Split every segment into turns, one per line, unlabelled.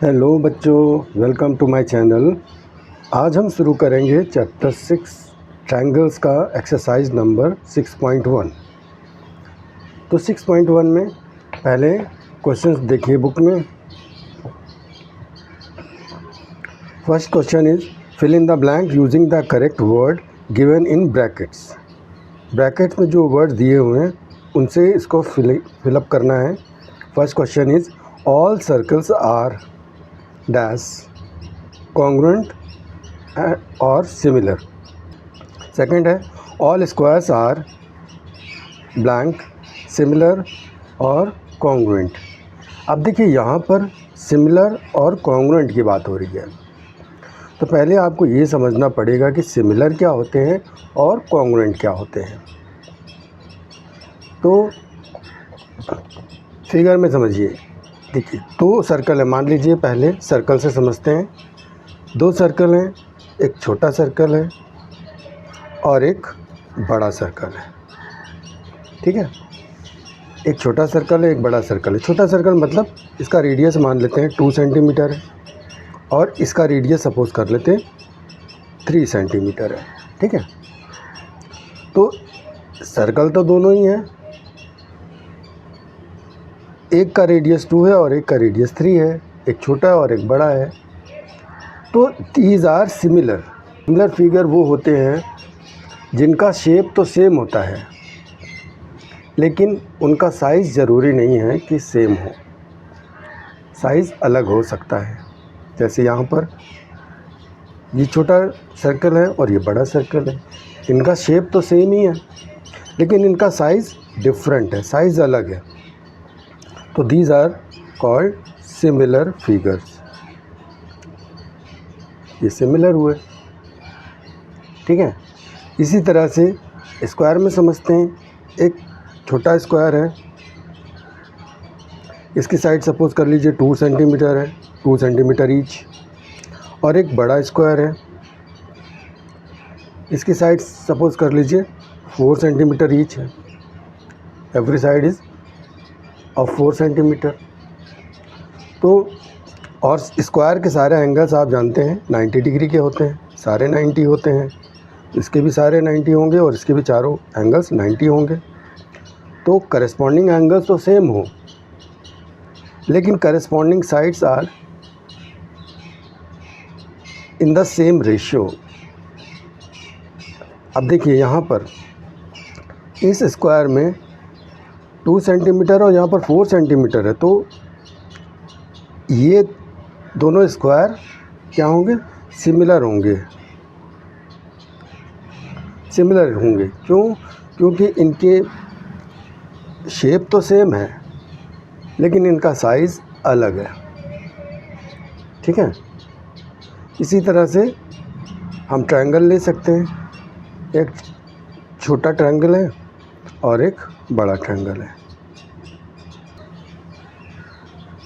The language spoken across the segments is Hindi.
हेलो बच्चों, वेलकम टू माय चैनल। आज हम शुरू करेंगे चैप्टर 6 ट्रायंगल्स का एक्सरसाइज नंबर 6.1। तो 6.1 में पहले क्वेश्चंस देखिए बुक में। First question is fill in the blank using the correct word given in brackets. Brackets में जो वर्ड दिए हुए हैं उनसे इसको फिलअप करना है। First question is all circles are dash congruent और सिमिलर। सेकंड है all squares are blank similar और कॉन्ग्रुएंट। अब देखिए यहाँ पर सिमिलर और कॉन्ग्रुएंट की बात हो रही है, तो पहले आपको ये समझना पड़ेगा कि सिमिलर क्या होते हैं और कॉन्ग्रुएंट क्या होते हैं। तो फिगर में समझिए। देखिए दो सर्कल है, मान लीजिए पहले सर्कल से समझते हैं। दो सर्कल हैं, एक छोटा सर्कल है और एक बड़ा सर्कल है। ठीक है, एक छोटा सर्कल है, एक बड़ा सर्कल है। छोटा सर्कल मतलब इसका रेडियस मान लेते हैं 2 सेंटीमीटर है और इसका रेडियस सपोज कर लेते हैं 3 सेंटीमीटर है। ठीक है, तो सर्कल तो दोनों ही हैं, एक का रेडियस 2 है और एक का रेडियस 3 है, एक छोटा है और एक बड़ा है। तो these are similar. Similar figure वो होते हैं जिनका शेप तो सेम होता है लेकिन उनका साइज़ ज़रूरी नहीं है कि सेम हो, साइज़ अलग हो सकता है। जैसे यहाँ पर ये छोटा सर्कल है और ये बड़ा सर्कल है, इनका शेप तो सेम ही है लेकिन इनका साइज़ डिफरेंट है, साइज़ अलग है। तो these are called similar figures. ये सिमिलर हुए। ठीक है, इसी तरह से स्क्वायर में समझते हैं। एक छोटा स्क्वायर है, इसकी साइड सपोज कर लीजिए 2 सेंटीमीटर है, 2 सेंटीमीटर ईच। और एक बड़ा स्क्वायर है, इसकी साइड सपोज कर लीजिए 4 सेंटीमीटर ईच है। Every side is of 4 centimetre. तो और स्क्वायर के सारे एंगल्स आप जानते हैं 90 डिग्री के होते हैं, सारे 90 होते हैं। इसके भी सारे 90 होंगे और इसके भी चारों एंगल्स 90 होंगे। तो करस्पॉन्डिंग एंगल्स तो सेम हो लेकिन corresponding sides are in the same ratio. अब देखिए यहाँ पर इस स्क्वायर में 2 सेंटीमीटर और यहाँ पर 4 सेंटीमीटर है, तो ये दोनों स्क्वायर क्या होंगे? सिमिलर होंगे। सिमिलर होंगे क्यों? क्योंकि इनके शेप तो सेम है लेकिन इनका साइज़ अलग है। ठीक है, इसी तरह से हम ट्रायंगल ले सकते हैं। एक छोटा ट्रायंगल है और एक बड़ा ट्रायंगल है।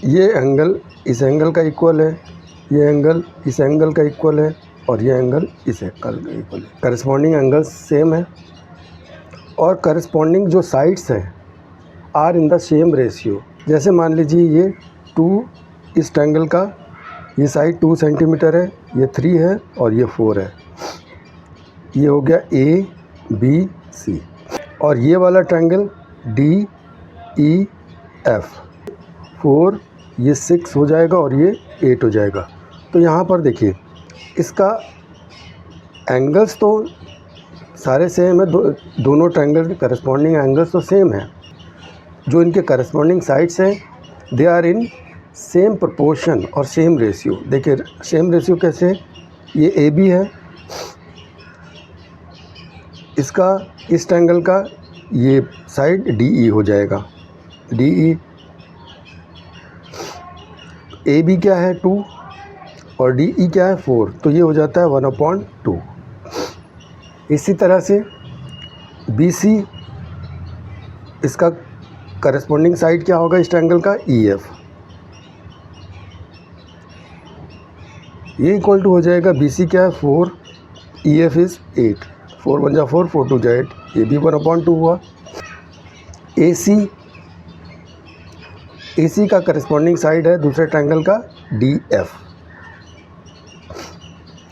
ये एंगल इस एंगल का इक्वल है, ये एंगल इस एंगल का इक्वल है और ये एंगल इस एंगल का इक्वल है। करस्पॉन्डिंग एंगल्स सेम है और करस्पॉन्डिंग जो साइड्स हैं are in the same ratio. जैसे मान लीजिए ये 2 इस ट्रायंगल का ये साइड 2 सेंटीमीटर है, ये 3 है और ये 4 है। ये हो गया A B C। और ये वाला ट्रायंगल D E F 4, ये 6 हो जाएगा और ये 8 हो जाएगा। तो यहाँ पर देखिए इसका एंगल्स तो सारे सेम है, दोनों ट्रायंगल के करस्पॉन्डिंग एंगल्स तो सेम है। जो इनके करस्पॉन्डिंग साइड्स हैं they are in same proportion और सेम रेशियो। देखिए सेम रेशियो कैसे? ये ए बी है, इसका इस ट्रायंगल का ये साइड डी ई हो जाएगा। डी ई ए बी क्या है 2 और डी ई क्या है 4, तो ये हो जाता है 1/2। इसी तरह से बी सी, इसका करस्पॉन्डिंग साइड क्या होगा इस ट्रायंगल का? E F. ये इक्वल टू हो जाएगा बी सी क्या है 4, ई एफ इज़ 8। 4 1 जा 4, 4 2 जा 8, ये भी 1/2 हुआ। ए सी AC का करस्पॉन्डिंग साइड है दूसरे ट्रायंगल का DF।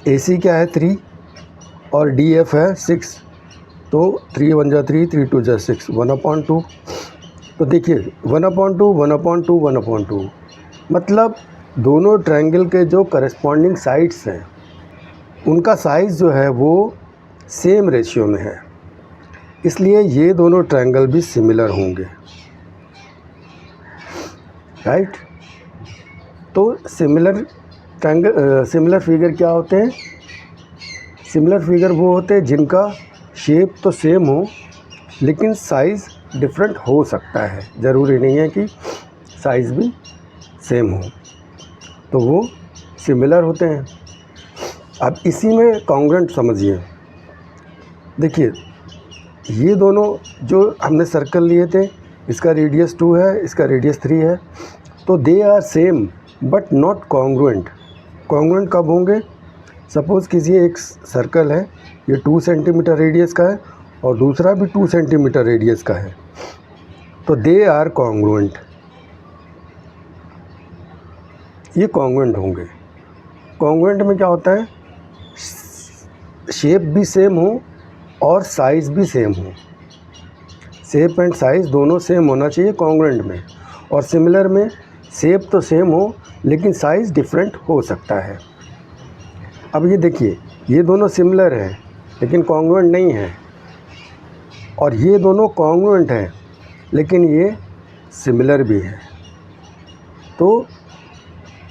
AC क्या है 3 और DF है 6, तो 3 1 जा 3, 3 2 जा 6, 1/2। तो देखिए 1/2 1/2 1/2, मतलब दोनों ट्रायंगल के जो करस्पॉन्डिंग साइड्स हैं उनका साइज़ जो है वो सेम रेशियो में है, इसलिए ये दोनों ट्रायंगल भी सिमिलर होंगे, राइट। तो सिमिलर ट्रायंगल सिमिलर फिगर क्या होते हैं? सिमिलर फिगर वो होते हैं जिनका शेप तो सेम हो लेकिन साइज़ डिफरेंट हो सकता है, ज़रूरी नहीं है कि साइज़ भी सेम हो, तो वो सिमिलर होते हैं। अब इसी में कॉन्ग्रुएंट समझिए। देखिए ये दोनों जो हमने सर्कल लिए थे, इसका रेडियस 2 है, इसका रेडियस 3 है, तो they are same but not congruent. Congruent कब होंगे? सपोज़ कीजिए एक सर्कल है, ये 2 सेंटीमीटर रेडियस का है और दूसरा भी 2 सेंटीमीटर रेडियस का है, तो दे आर कॉन्ग्रुएंट, ये कॉन्ग्रुएंट होंगे। कॉन्ग्रुएंट में क्या होता है? शेप भी सेम हो और साइज़ भी सेम हो, शेप एंड साइज़ दोनों सेम होना चाहिए कॉन्ग्रुएंट में। और सिमिलर में शेप तो सेम हो लेकिन साइज़ डिफरेंट हो सकता है। अब ये देखिए ये दोनों सिमिलर हैं लेकिन कॉन्ग्रुएंट नहीं है, और ये दोनों कॉन्ग्रुएंट हैं लेकिन ये सिमिलर भी है। तो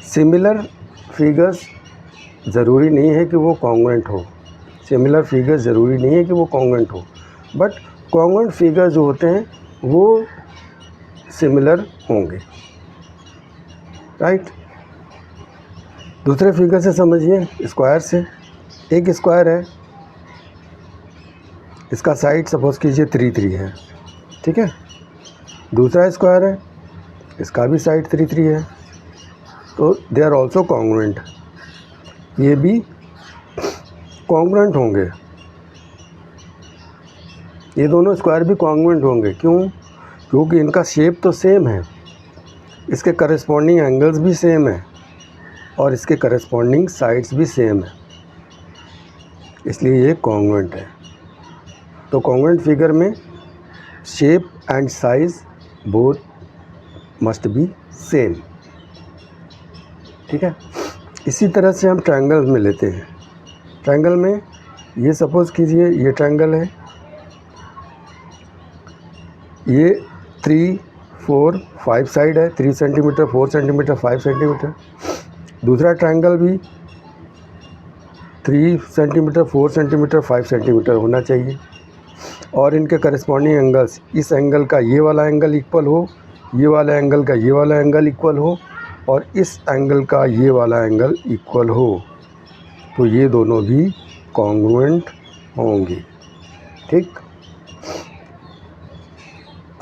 सिमिलर फिगर्स ज़रूरी नहीं है कि वो कॉन्ग्रुएंट हो, सिमिलर फिगर्स ज़रूरी नहीं है कि वो कॉन्ग्रुएंट हो, बट कॉन्ग्रुएंट फिगर्स जो होते हैं वो सिमिलर होंगे, राइट। दूसरे फिगर से समझिए, स्क्वायर से। एक स्क्वायर है, इसका साइड सपोज कीजिए 3 3 है, ठीक है। दूसरा स्क्वायर है, इसका भी साइड 3 3 है, तो दे आर ऑल्सो कॉन्ग्रुएंट, ये भी कॉन्ग्रुएंट होंगे, ये दोनों स्क्वायर भी कॉन्ग्रुएंट होंगे। क्यों? क्योंकि इनका शेप तो सेम है, इसके करस्पॉन्डिंग एंगल्स भी सेम है और इसके करस्पॉन्डिंग साइड्स भी सेम है, इसलिए ये कॉन्ग्रुएंट है। तो कॉन्ग्रुएंट फिगर में shape and size both must be same, ठीक है। इसी तरह से हम ट्रायंगल में लेते हैं। ट्रायंगल में ये सपोज़ कीजिए ये ट्रायंगल है, ये 3 4 5 साइड है, 3 सेंटीमीटर 4 सेंटीमीटर 5 सेंटीमीटर। दूसरा ट्रायंगल भी 3 सेंटीमीटर 4 सेंटीमीटर 5 सेंटीमीटर होना चाहिए, और इनके करस्पॉन्डिंग एंगल्स, इस एंगल का ये वाला एंगल इक्वल हो, ये वाला एंगल का ये वाला एंगल इक्वल हो, और इस एंगल का ये वाला एंगल इक्वल हो, तो ये दोनों भी कॉन्ग्रुएंट होंगे, ठीक।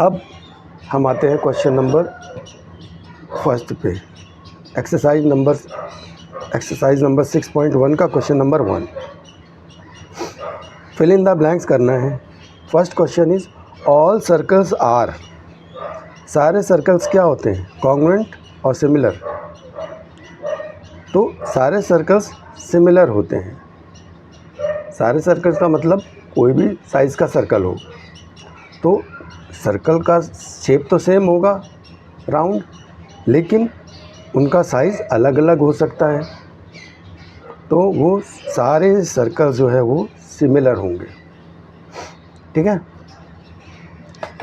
अब हम आते हैं क्वेश्चन नंबर फर्स्ट पे, एक्सरसाइज नंबर 6.1 का question number 1। Fill in the blanks करना है। First question is all circles are, सारे सर्कल्स क्या होते हैं? कॉन्ग्रुएंट और सिमिलर। तो सारे सर्कल्स सिमिलर होते हैं, सारे सर्कल्स का मतलब कोई भी साइज़ का सर्कल हो, तो सर्कल का शेप तो सेम होगा राउंड, लेकिन उनका साइज़ अलग अलग हो सकता है, तो वो सारे सर्कल जो है वो सिमिलर होंगे, ठीक है।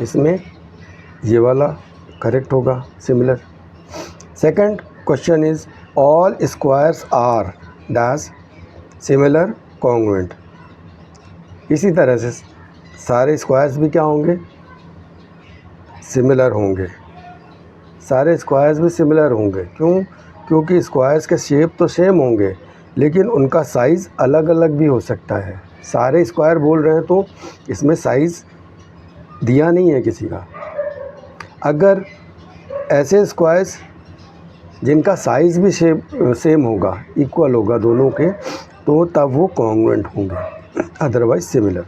इसमें ये वाला करेक्ट होगा, similar. Second question is all squares are dash similar congruent. इसी तरह से सारे स्क्वायर्स भी क्या होंगे? सिमिलर होंगे, सारे स्क्वायर्स भी सिमिलर होंगे। क्यों? क्योंकि स्क्वायर्स के शेप तो सेम होंगे लेकिन उनका साइज़ अलग अलग भी हो सकता है। सारे स्क्वायर बोल रहे हैं तो इसमें साइज़ दिया नहीं है किसी का। अगर ऐसे स्क्वायर्स जिनका साइज़ भी सेम होगा, इक्वल होगा दोनों के, तो तब वो कॉन्ग्रुएंट होंगे, otherwise similar.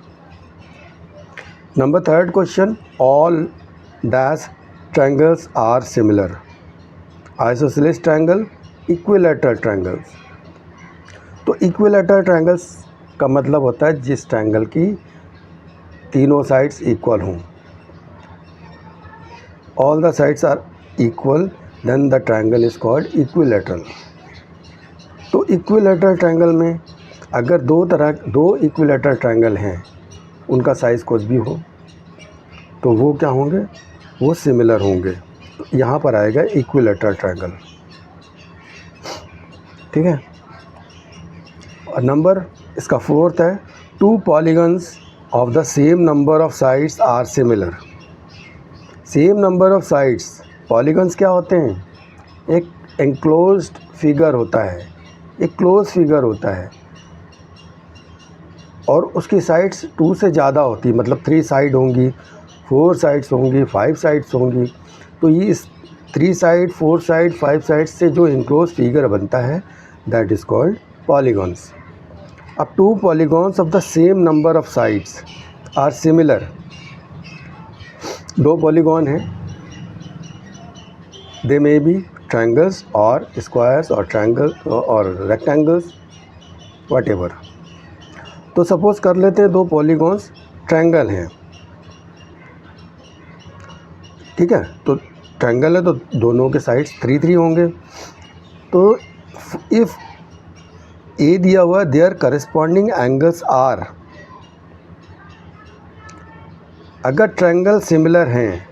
Number third question, all dash triangles are similar. Isosceles triangle, equilateral triangles. तो इक्विलैटरल ट्रायंगल्स का मतलब होता है जिस ट्रायंगल की तीनों साइड्स इक्वल हों, all the sides are equal, then the triangle is called equilateral. तो इक्विलैटरल ट्रायंगल में अगर दो इक्विलैटरल ट्रायंगल हैं, उनका साइज़ कुछ भी हो तो वो क्या होंगे, वो सिमिलर होंगे। तो यहाँ पर आएगा इक्विलैटरल ट्रायंगल, ठीक है। और नंबर इसका फोर्थ है, two polygons of the same number of sides are similar. Same number of sides, polygons क्या होते हैं, एक एंक्लोज्ड फिगर होता है, एक क्लोज फिगर होता है और उसकी साइड्स 2 से ज़्यादा होती, मतलब 3 साइड होंगी, 4 साइड्स होंगी, 5 साइड्स होंगी। तो ये इस 3 साइड, 4 साइड, 5 साइड्स से जो इनक्लोज फिगर बनता है, दैट इज़ कॉल्ड पॉलीगॉन्स। अब two polygons of the same number of sides are similar. दो पॉलीगॉन हैं, दे मे बी ट्रायंगल्स और स्क्वायर्स और ट्रायंगल और रेक्टेंगल्स, व्हाटएवर। तो सपोज़ कर लेते हैं दो पॉलीगॉन्स ट्रायंगल हैं, ठीक है। तो ट्रायंगल है तो दोनों के साइड्स 3 होंगे। तो इफ़ ए दिया हुआ, देयर करस्पॉन्डिंग एंगल्स आर, अगर ट्रायंगल सिमिलर हैं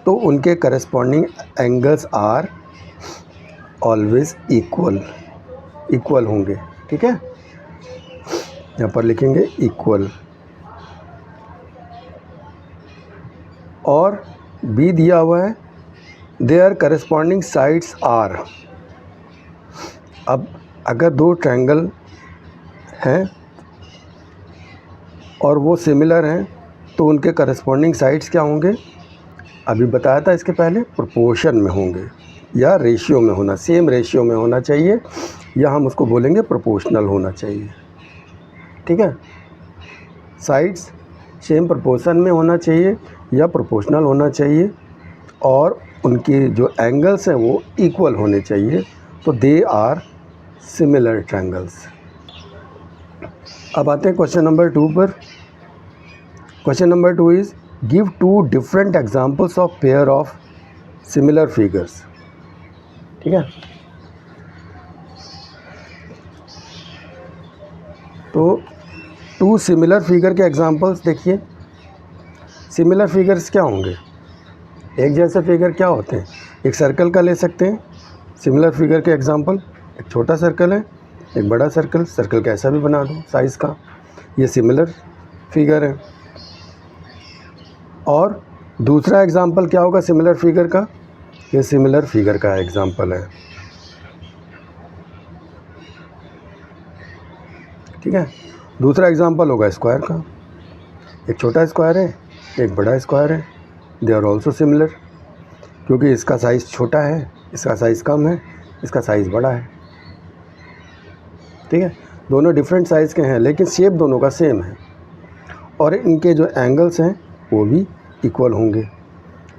तो उनके corresponding angles are always equal होंगे, ठीक है। यहाँ पर लिखेंगे इक्वल। और बी दिया हुआ है, देयर करस्पॉन्डिंग साइड्स आर। अब अगर दो ट्रायंगल हैं और वो सिमिलर हैं तो उनके करस्पॉन्डिंग साइड्स क्या होंगे, अभी बताया था इसके पहले, प्रोपोर्शन में होंगे या रेशियो में होना, सेम रेशियो में होना चाहिए, या हम उसको बोलेंगे प्रोपोर्शनल होना चाहिए, ठीक है। साइड्स सेम प्रोपोर्शन में होना चाहिए या प्रोपोर्शनल होना चाहिए और उनके जो एंगल्स हैं वो इक्वल होने चाहिए। तो दे आर सिमिलर ट्रायंगल्स। अब आते हैं क्वेश्चन नंबर 2 पर। Question number 2 is give 2 different examples of pair of similar figures, ठीक है। तो 2 सिमिलर फिगर के एग्जांपल्स देखिए। सिमिलर फिगर्स क्या होंगे, एक जैसे फिगर क्या होते हैं, एक सर्कल का ले सकते हैं सिमिलर फिगर के एग्जांपल। एक छोटा सर्कल है, एक बड़ा सर्कल, सर्कल कैसा भी बना दो साइज़ का, ये सिमिलर फिगर है। और दूसरा एग्जांपल क्या होगा सिमिलर फिगर का, ये सिमिलर फिगर का एग्जांपल है, ठीक है। दूसरा एग्जांपल होगा स्क्वायर का, एक छोटा स्क्वायर है, एक बड़ा स्क्वायर है, दे आर ऑल्सो सिमिलर, क्योंकि इसका साइज़ छोटा है, इसका साइज़ कम है, इसका साइज़ बड़ा है, ठीक है। दोनों डिफरेंट साइज़ के हैं लेकिन शेप दोनों का सेम है और इनके जो एंगल्स हैं वो भी इक्वल होंगे।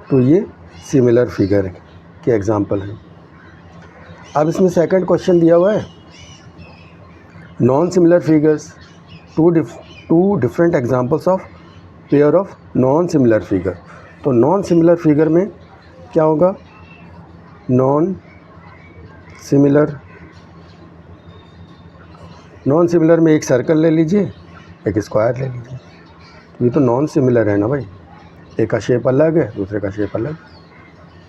तो ये सिमिलर फिगर के एग्जांपल हैं। अब इसमें सेकंड क्वेश्चन दिया हुआ है, non similar figures, two different examples of pair of non similar figure. तो नॉन सिमिलर फिगर में क्या होगा, नॉन सिमिलर में एक सर्कल ले लीजिए, एक स्क्वायर ले लीजिए। ये तो नॉन सिमिलर है ना भाई, एक का शेप अलग है, दूसरे का शेप अलग,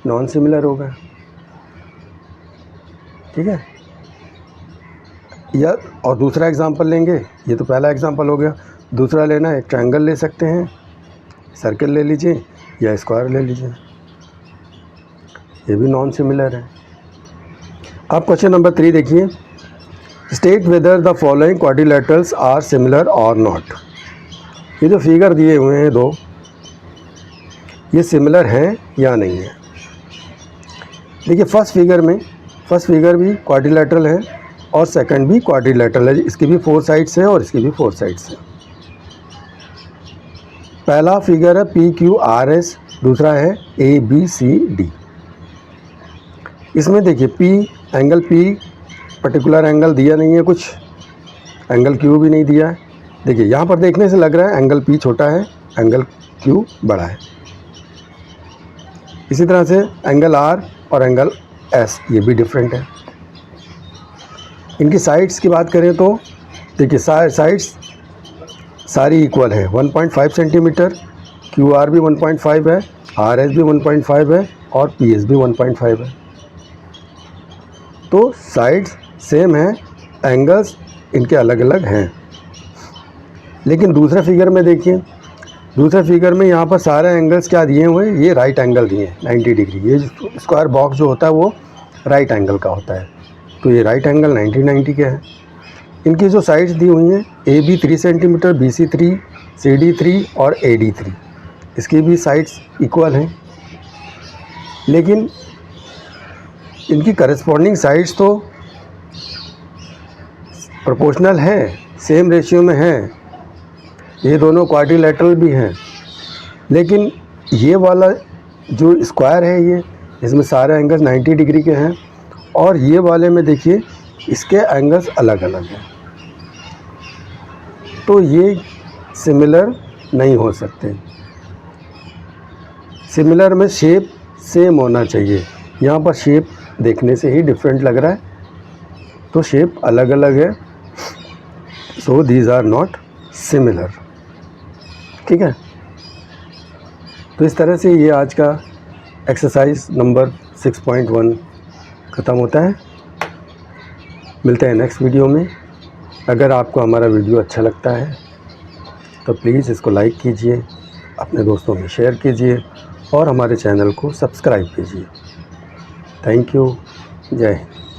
नॉन सिमिलर हो गया, ठीक है। या और दूसरा एग्जांपल लेंगे, ये तो पहला एग्जांपल हो गया, दूसरा लेना है, एक ट्रायंगल ले सकते हैं, सर्कल ले लीजिए या स्क्वायर ले लीजिए, ये भी नॉन सिमिलर है। अब क्वेश्चन नंबर 3 देखिए, state whether the following quadrilaterals are similar और नॉट। ये जो फिगर दिए हुए हैं दो, ये सिमिलर हैं या नहीं है। देखिए फर्स्ट फिगर भी क्वाड्रिलेटरल है और सेकंड भी क्वाड्रिलेटरल है, इसकी भी 4 साइड्स हैं और इसकी भी 4 साइड्स हैं। पहला फिगर है PQRS, दूसरा है ABCD। इसमें देखिए P, angle P particular angle दिया नहीं है, कुछ एंगल क्यू भी नहीं दिया है। देखिए यहाँ पर देखने से लग रहा है एंगल पी छोटा है, एंगल क्यू बड़ा है। इसी तरह से एंगल आर और एंगल एस ये भी डिफरेंट है। इनकी साइड्स की बात करें तो देखिए साइड्स सारी इक्वल है, 1.5 सेंटीमीटर, क्यू आर भी 1.5 है, आर एस भी 1.5 है और पी एस भी 1.5 है। तो साइड्स सेम है, एंगल्स इनके अलग अलग हैं। लेकिन दूसरे फिगर में देखिए, दूसरे फिगर में यहाँ पर सारे एंगल्स क्या दिए हुए हैं, ये राइट एंगल दिए हैं 90 डिग्री। ये स्क्वायर बॉक्स जो होता है वो राइट एंगल का होता है, तो ये राइट एंगल 90 के हैं। इनकी जो साइड्स दी हुई हैं, A B 3 centimetre, B C 3, C D 3 और ए डी 3, इसकी भी साइड्स इक्वल हैं। लेकिन इनकी करस्पॉन्डिंग साइड्स तो प्रोपोर्शनल हैं, सेम रेशियो में हैं, ये दोनों क्वाड्रिलेटरल भी हैं। लेकिन ये वाला जो स्क्वायर है, ये इसमें सारे एंगल्स 90 डिग्री के हैं और ये वाले में देखिए इसके एंगल्स अलग अलग हैं, तो ये सिमिलर नहीं हो सकते। सिमिलर में शेप सेम होना चाहिए, यहाँ पर शेप देखने से ही डिफरेंट लग रहा है, तो शेप अलग अलग है, so these are not similar. ठीक है, तो इस तरह से ये आज का एक्सरसाइज नंबर 6.1 ख़त्म होता है। मिलते हैं नेक्स्ट वीडियो में। अगर आपको हमारा वीडियो अच्छा लगता है तो प्लीज़ इसको लाइक कीजिए, अपने दोस्तों में शेयर कीजिए और हमारे चैनल को सब्सक्राइब कीजिए। Thank you. जय हिंद।